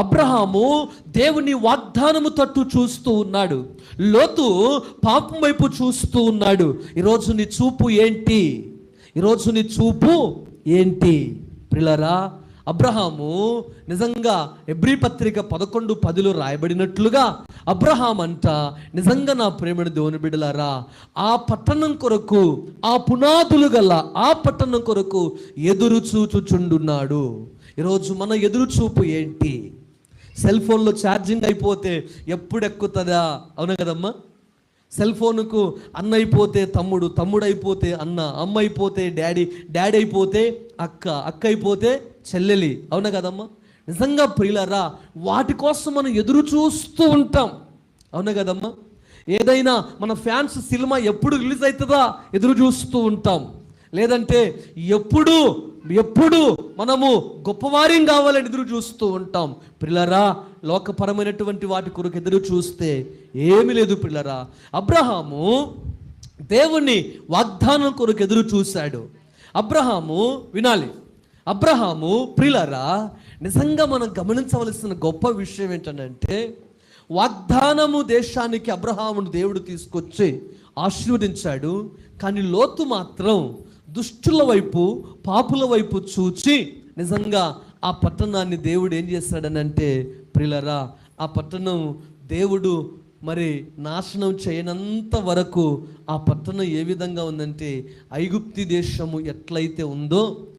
అబ్రహాము దేవుని వాగ్దానము తట్టు చూస్తూ ఉన్నాడు. లోతు పాపం వైపు చూస్తూ ఉన్నాడు. ఈరోజు నీ చూపు ఏంటి? ఈరోజు నీ చూపు ఏంటి? ప్రియులారా, అబ్రహాము నిజంగా హెబ్రీ పత్రిక 11:10 రాయబడినట్లుగా అబ్రహాం అంట నిజంగా నా ప్రేమను దేవుని బిడ్డలారా, ఆ పట్టణం కొరకు, ఆ పునాదులు గల ఆ పట్టణం కొరకు ఎదురు చూచుచుండున్నాడు. ఈరోజు మన ఎదురు చూపు ఏంటి? సెల్ ఫోన్లో ఛార్జింగ్ అయిపోతే ఎప్పుడు ఎక్కుతుందా? అవునా కదమ్మా? సెల్ ఫోన్కు అన్న అయిపోతే తమ్ముడు, తమ్ముడు అయిపోతే అన్న, అమ్మ అయిపోతే డాడీ, డాడీ అయిపోతే అక్క, అక్క అయిపోతే చెల్లెలి. అవునా కదమ్మా? నిజంగా ప్రియులారా, వాటి కోసం మనం ఎదురు చూస్తూ ఉంటాం. అవునా కదమ్మా? ఏదైనా మన ఫ్యాన్స్ సినిమా ఎప్పుడు రిలీజ్ అవుతుందా ఎదురు చూస్తూ ఉంటాం. లేదంటే ఎప్పుడు మనము గొప్పవారిం కావాలని ఎదురు చూస్తూ ఉంటాం. ప్రియులారా, లోకపరమైనటువంటి వాటి కొరకు ఎదురు చూస్తే ఏమీ లేదు. ప్రియులారా, అబ్రహాము దేవుని వాగ్దానం కొరకు ఎదురు చూశాడు. అబ్రహాము వినాలి, అబ్రహాము ప్రియులారా, నిజంగా మనం గమనించవలసిన గొప్ప విషయం ఏంటంటే, వాగ్దానము దేశానికి అబ్రహామును దేవుడు తీసుకొచ్చి ఆశీర్వదించాడు. కానీ లోతు మాత్రం దుష్టుల వైపు, పాపుల వైపు చూచి నిజంగా ఆ పట్టణాన్ని దేవుడు ఏం చేస్తాడనంటే, ప్రియులారా, ఆ పట్టణం దేవుడు మరి నాశనం చేయనంత వరకు ఆ పట్టణం ఏ విధంగా ఉందంటే, ఐగుప్తి దేశము ఎట్లయితే ఉందో